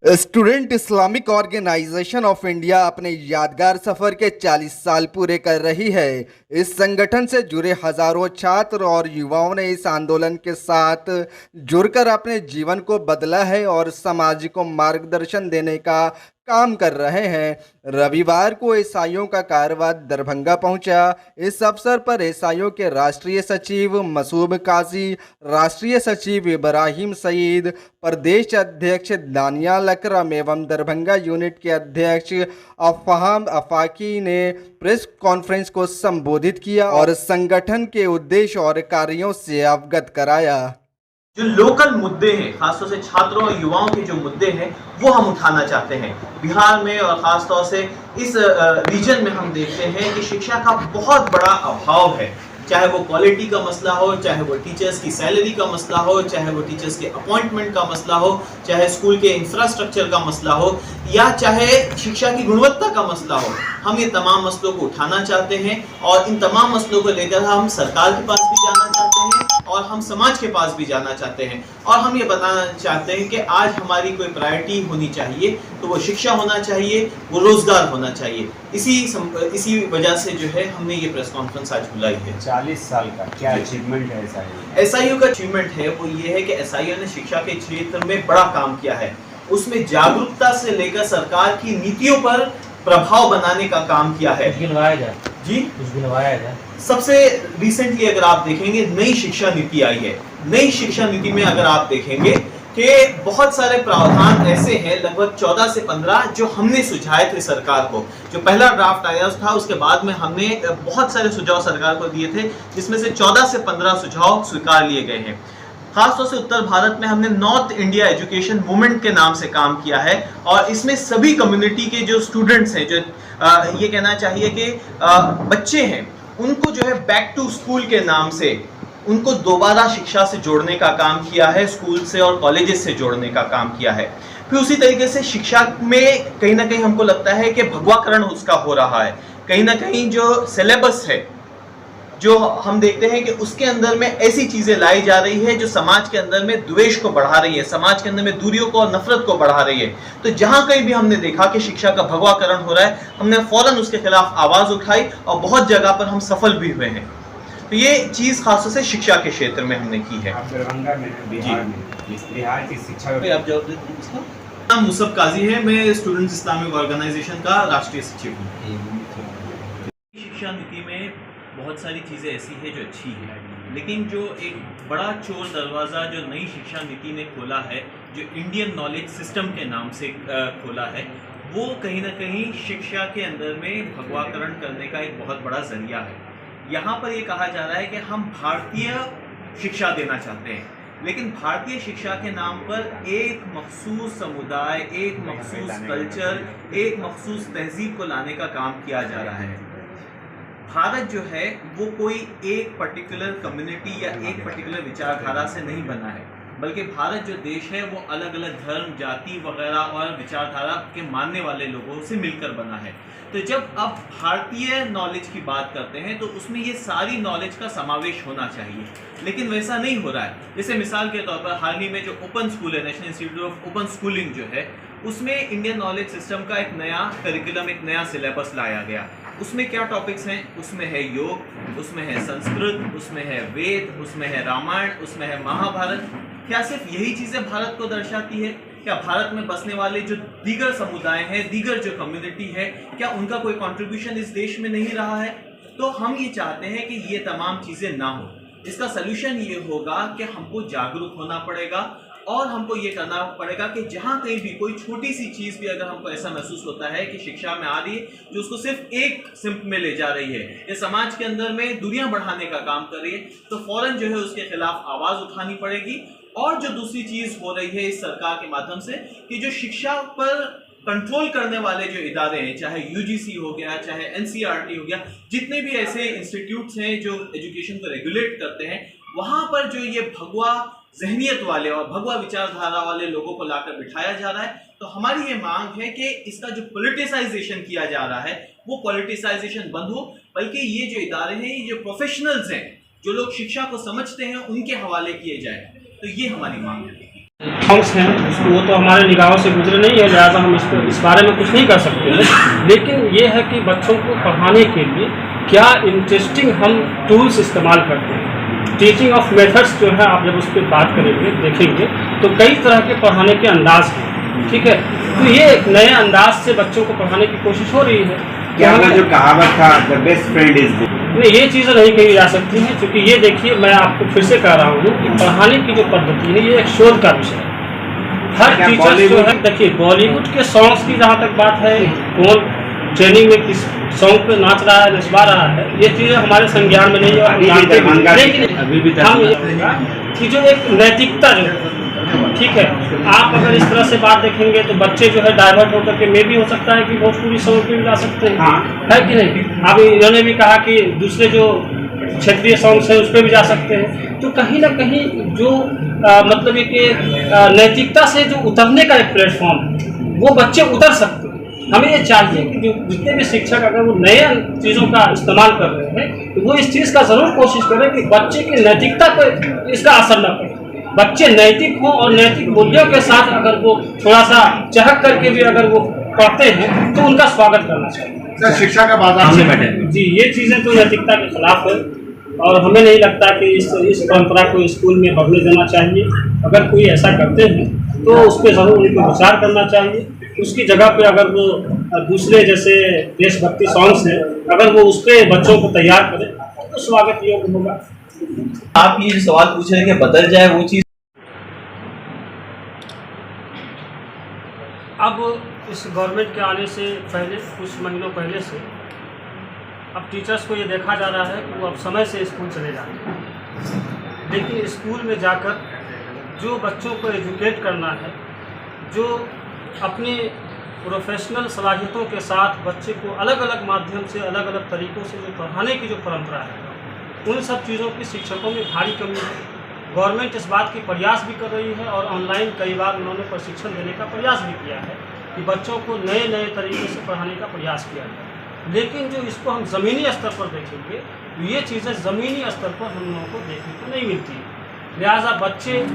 Student Islamic organisation of India अपने यादगार सफर के 40 साल पूरे कर रही है। इस संगठन से जुड़े हजारों छात्र और युवाओं ने इस आंदोलन के साथ जुड़कर अपने जीवन को बदला है और समाज को मार्गदर्शन देने का काम कर रहे हैं। रविवार को ईसाइयों का कारवां दरभंगा पहुंचा। इस अवसर पर ईसाइयों के राष्ट्रीय सचिव मसूब काजी, राष्ट्रीय सचिव इब्राहिम सईद, प्रदेश अध्यक्ष दानियाल अकरम एवं दरभंगा यूनिट के अध्यक्ष अफहाम अफाकी ने प्रेस कॉन्फ्रेंस को संबोधित किया और संगठन के उद्देश्य और कार्यों से अवगत कराया। जो लोकल मुद्दे हैं, खासतौर से छात्रों और युवाओं के जो मुद्दे हैं वो हम उठाना चाहते हैं। बिहार में और खासतौर से इस रीजन में हम देखते हैं कि शिक्षा का बहुत बड़ा अभाव है। चाहे वो क्वालिटी का मसला हो, चाहे वो टीचर्स की सैलरी का मसला हो, चाहे वो टीचर्स के अपॉइंटमेंट का मसला हो, चाहे स्कूल के इंफ्रास्ट्रक्चर का मसला हो, या चाहे शिक्षा की गुणवत्ता का मसला हो। हम ये तमाम मसलों को उठाना चाहते हैं और इन तमाम मसलों को लेकर हम सरकार के पास भी जाना चाहते हैं और हम समाज के पास भी जाना चाहते हैं। और हम ये बताना चाहते हैं कि आज हमारी कोई प्रायोरिटी होनी चाहिए तो वो शिक्षा होना चाहिए, वो रोजगार होना चाहिए। इसी वजह से जो है हमने ये प्रेस कॉन्फ्रेंस आज बुलाई है। 40 साल का क्या अचीवमेंट है एसआईयू का अचीवमेंट है वो ये है कि एसआईयू ने शिक्षा के क्षेत्र में बड़ा काम किया है। उसमें जागरूकता से लेकर सरकार की नीतियों पर प्रभाव बनाने का काम किया है। सबसे रिसेंटली अगर आप देखेंगे नई शिक्षा नीति आई है। नई शिक्षा नीति में अगर आप देखेंगे कि बहुत सारे प्रावधान ऐसे हैं, लगभग 14 से 15 जो हमने सुझाए थे सरकार को। जो पहला ड्राफ्ट आया था उसके बाद में हमने बहुत सारे सुझाव सरकार को दिए थे, जिसमें से 14 से 15 सुझाव स्वीकार लिए गए हैं। खासतौर से उत्तर भारत में हमने नॉर्थ इंडिया एजुकेशन मूवमेंट के नाम से काम किया है और इसमें सभी कम्युनिटी के जो स्टूडेंट्स हैं, जो ये कहना चाहिए कि बच्चे हैं, उनको जो है बैक टू स्कूल के नाम से उनको दोबारा शिक्षा से जोड़ने का काम किया है, स्कूल से और कॉलेजेस से जोड़ने का काम किया है। फिर उसी तरीके से शिक्षा में कहीं ना कहीं हमको लगता है कि भगवाकरण उसका हो रहा है। कहीं ना कहीं जो सिलेबस है, जो हम देखते हैं कि उसके अंदर में ऐसी चीजें लाई जा रही है जो समाज के अंदर में द्वेष को बढ़ा रही है, समाज के अंदर में दूरियों को और नफरत को बढ़ा रही है। तो जहां कहीं भी हमने देखा कि शिक्षा का भगवाकरण हो रहा है, हमने फौरन उसके खिलाफ आवाज उठाई और बहुत जगह पर हम सफल भी हुए हैं। तो ये चीज खासतौर से शिक्षा के क्षेत्र में हमने की है। दरभंगा में, बिहार की शिक्षा आप जवाब नाम मुसब काजी है, मैं स्टूडेंट्स इस्लामिक ऑर्गेनाइजेशन का राष्ट्रीय सचिव हूँ। शिक्षा नीति में बहुत सारी चीज़ें ऐसी है जो अच्छी है, लेकिन जो एक बड़ा चोर दरवाज़ा जो नई शिक्षा नीति ने खोला है, जो इंडियन नॉलेज सिस्टम के नाम से खोला है, वो कहीं ना कहीं शिक्षा के अंदर में भगवाकरण करने का एक बहुत बड़ा जरिया है। यहाँ पर ये कहा जा रहा है कि हम भारतीय शिक्षा देना चाहते हैं, लेकिन भारतीय शिक्षा के नाम पर एक मखसूस समुदाय, एक मखसूस कल्चर, एक मखसूस तहजीब को लाने का काम किया जा रहा है। भारत जो है वो कोई एक पर्टिकुलर कम्युनिटी या एक पर्टिकुलर विचारधारा से नहीं बना है, बल्कि भारत जो देश है वो अलग अलग धर्म, जाति वगैरह और विचारधारा के मानने वाले लोगों से मिलकर बना है। तो जब आप भारतीय नॉलेज की बात करते हैं तो उसमें ये सारी नॉलेज का समावेश होना चाहिए, लेकिन वैसा नहीं हो रहा है। जैसे मिसाल के तौर पर हाल ही में जो ओपन स्कूल है, national institute of open schooling जो है, उसमें इंडियन नॉलेज सिस्टम का एक नया करिकुलम, एक नया सिलेबस लाया गया। उसमें क्या टॉपिक्स हैं? उसमें है योग, उसमें है संस्कृत, उसमें है वेद, उसमें है रामायण, उसमें है महाभारत। क्या सिर्फ यही चीज़ें भारत को दर्शाती है? क्या भारत में बसने वाले जो दीगर समुदाय हैं, दीगर जो कम्युनिटी है, क्या उनका कोई कंट्रीब्यूशन इस देश में नहीं रहा है? तो हम ये चाहते हैं कि ये तमाम चीज़ें ना हो। इसका सलूशन ये होगा कि हमको जागरूक होना पड़ेगा और हमको ये करना पड़ेगा कि जहाँ कहीं भी कोई छोटी सी चीज़ भी अगर हमको ऐसा महसूस होता है कि शिक्षा में आ रही है जो उसको सिर्फ एक सिम्प में ले जा रही है या समाज के अंदर में दूरियां बढ़ाने का काम कर रही है, तो फौरन जो है उसके खिलाफ आवाज़ उठानी पड़ेगी। और जो दूसरी चीज़ हो रही है इस सरकार के माध्यम से कि जो शिक्षा पर कंट्रोल करने वाले जो इदारे हैं, चाहे यूजीसी हो गया, चाहे एनसीईआरटी हो गया, जितने भी ऐसे इंस्टीट्यूट्स हैं जो एजुकेशन को रेगुलेट करते हैं, वहाँ पर जो ये भगवा जहनियत वाले और भगवा विचारधारा वाले लोगों को लाकर बिठाया जा रहा है। तो हमारी ये मांग है कि इसका जो पॉलिटिसाइजेशन किया जा रहा है वो पॉलिटिसाइजेशन बंद हो, बल्कि ये जो इदारे हैं, ये जो प्रोफेशनल्स हैं, जो लोग शिक्षा को समझते हैं, उनके हवाले किए जाए। तो ये हमारी मांग है। सॉन्ग्स हैं उसको वो तो हमारे निगाहों से गुजरे नहीं है, लिहाजा हम इस बारे में कुछ नहीं कर सकते हैं। लेकिन ये है कि बच्चों को पढ़ाने के लिए क्या इंटरेस्टिंग हम टूल्स इस्तेमाल करते हैं। टीचिंग ऑफ मेथड्स जो है आप जब उस पर बात करेंगे देखेंगे तो कई तरह के पढ़ाने के अंदाज हैं, ठीक है। तो ये एक नए अंदाज से बच्चों को पढ़ाने की कोशिश हो रही है। क्या वो जो कहावत था द बेस्ट फ्रेंड इज नहीं, ये चीज़ें नहीं कही जा सकती हैं, क्योंकि ये देखिए मैं आपको फिर से कह रहा हूँ कि पढ़ाने की जो पद्धति है ये एक शोध का विषय है। हर टीचर जो है, देखिए बॉलीवुड के सॉन्ग्स की जहाँ तक बात है, कौन ट्रेनिंग में किस सॉन्ग पे नाच रहा है, नचवा रहा है, ये चीज़ें हमारे संज्ञान में नहीं है। लेकिन अभी भी हम ये कि जो एक नैतिकता जो है, ठीक है, आप अगर इस तरह से बात देखेंगे तो बच्चे जो है डाइवर्ट होकर के में भी हो सकता है कि भोजपुरी सॉन्ग पे भी जा सकते हैं, है कि नहीं। अब इन्होंने भी कहा कि दूसरे जो क्षेत्रीय सॉन्ग्स हैं उस पर भी जा सकते हैं। तो कहीं ना कहीं जो मतलब ये कि नैतिकता से जो उतरने का एक प्लेटफॉर्म है वो बच्चे उतर सकते हैं। हमें ये चाहिए कि जो जितने भी शिक्षक अगर वो नए चीज़ों का इस्तेमाल कर रहे हैं तो वो इस चीज़ का ज़रूर कोशिश करें कि बच्चे की नैतिकता पर इसका असर न पड़े। बच्चे नैतिक हों और नैतिक मूल्यों के साथ अगर वो थोड़ा सा चहक करके भी अगर वो पढ़ते हैं तो उनका स्वागत करना चाहिए। शिक्षा का बाजार से बैठे जी, ये चीज़ें तो नैतिकता के खिलाफ है और हमें नहीं लगता कि इस परंपरा को स्कूल में बढ़ने देना चाहिए। अगर कोई ऐसा करते हैं तो उस पर ज़रूर उनको विचार करना चाहिए। उसकी जगह पे अगर वो दूसरे जैसे देशभक्ति सॉन्ग्स हैं अगर वो उस पर बच्चों को तैयार करें तो स्वागत योग्य होगा। आप ये जो सवाल पूछ रहे हैं कि बदल जाए वो चीज़, अब इस गवर्नमेंट के आने से पहले कुछ महीनों पहले से अब टीचर्स को ये देखा जा रहा है कि वो अब समय से स्कूल चले जाते हैं। लेकिन स्कूल में जाकर जो बच्चों को एजुकेट करना है, जो अपनी प्रोफेशनल सलाहियतों के साथ बच्चे को अलग अलग माध्यम से अलग अलग तरीक़ों से जो पढ़ाने की जो परंपरा है, उन सब चीज़ों की शिक्षकों में भारी कमी है। गवर्नमेंट इस बात की प्रयास भी कर रही है और ऑनलाइन कई बार उन्होंने प्रशिक्षण देने का प्रयास भी किया है कि बच्चों को नए नए तरीके से पढ़ाने का प्रयास किया जाए। लेकिन जो इसको हम ज़मीनी स्तर पर देखेंगे तो ये चीज़ें ज़मीनी स्तर पर हम लोगों को देखने को नहीं मिलती है। लिहाजा बच्चे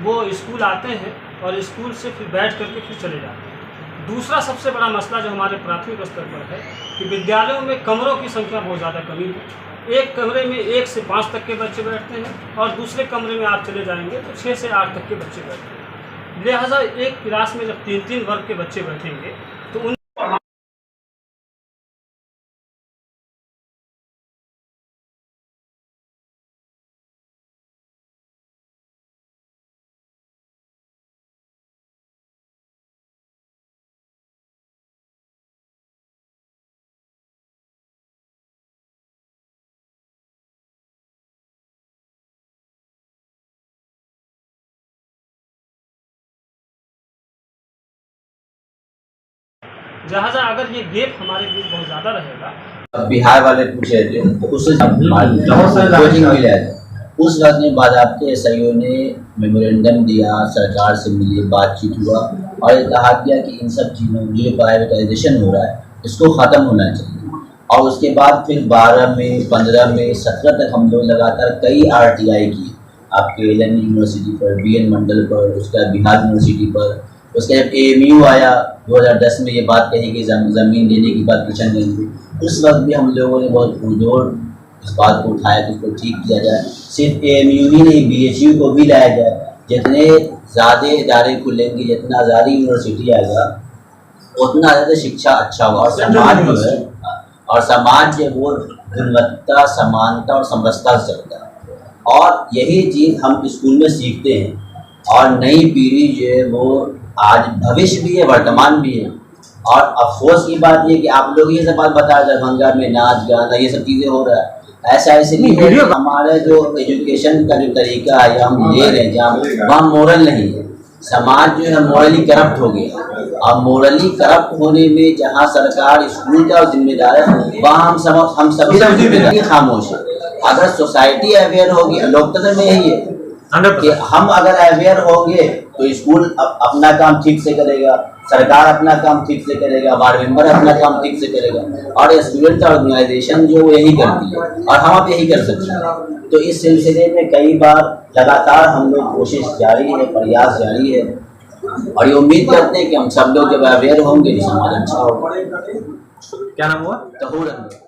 वो स्कूल आते हैं और स्कूल से फिर बैठ करके फिर चले जाते हैं। दूसरा सबसे बड़ा मसला जो हमारे प्राथमिक स्तर पर है कि विद्यालयों में कमरों की संख्या बहुत ज़्यादा कमी है। एक कमरे में 1 से 5 तक के बच्चे बैठते हैं और दूसरे कमरे में आप चले जाएंगे तो 6 से 8 तक के बच्चे बैठते हैं। लिहाजा एक क्लास में जब 3-3 वर्ग के बच्चे बैठेंगे तो उन लिहाजा अगर ये गैप हमारे बीच बहुत ज़्यादा रहेगा। बिहार वाले पूछे थे तो उससे कोचिंग मिला था। उस वक्त में बाद आपके एसआईओ ने मेमोरेंडम दिया, सरकार से मिली, बातचीत हुआ और ये कहा गया कि इन सब चीज़ों जो प्राइवेटाइजेशन हो रहा है इसको ख़त्म होना चाहिए। और उसके बाद फिर 12 में, 15 में, 17 तक हम लोग लगातार कई RTI की, आपके एलन यूनिवर्सिटी पर, BN मंडल पर, उसके बाद बिहार यूनिवर्सिटी पर, उसके जब AMU आया 2010 में ये बात कही कि ज़मीन लेने की बात किशन गंज, उस वक्त भी हम लोगों ने बहुत पुरजोर इस बात को उठाया कि इसको ठीक किया जाए। सिर्फ AMU ही नहीं, BHU को भी लाया जाए। जितने ज़्यादा इदारे खुलेंगे, जितना आज़ादी यूनिवर्सिटी आएगा उतना ज़्यादा शिक्षा अच्छा होगा और समाज जो है वो गुणवत्ता, समानता और समरसता से चलता है। और यही चीज़ हम स्कूल में सीखते हैं और नई पीढ़ी जो है वो आज भविष्य भी है, वर्तमान भी है। और अफसोस की बात ये कि आप लोग ये सब बात बता रहे, दरभंगा में नाच गाना ये सब चीज़ें हो रहा है, ऐसा इसलिए हमारे जो एजुकेशन का जो तरीका है हम ले रहे हैं जहाँ वहाँ मोरल नहीं है। समाज जो है मोरली करप्ट हो गया और मोरली करप्ट होने में जहाँ सरकार स्कूल का जिम्मेदार है वहाँ हम सभी जिम्मेदार खामोश है। अगर सोसाइटी अवेयर होगी, लोकतंत्र में यही है कि हम अगर अवेयर होंगे तो स्कूल अपना काम ठीक से करेगा, सरकार अपना काम ठीक से करेगा, वार्ड मेंबर अपना काम ठीक से करेगा, और स्टूडेंट ऑर्गेनाइजेशन जो यही करती है, और हम अब यही कर सकते हैं। तो इस सिलसिले में कई बार लगातार हम लोग कोशिश जारी है, प्रयास जारी है, और ये उम्मीद करते हैं कि हम सब लोग जब अवेयर होंगे तो समाज अच्छा होगा। क्या नाम हुआ? तो हो रहा है।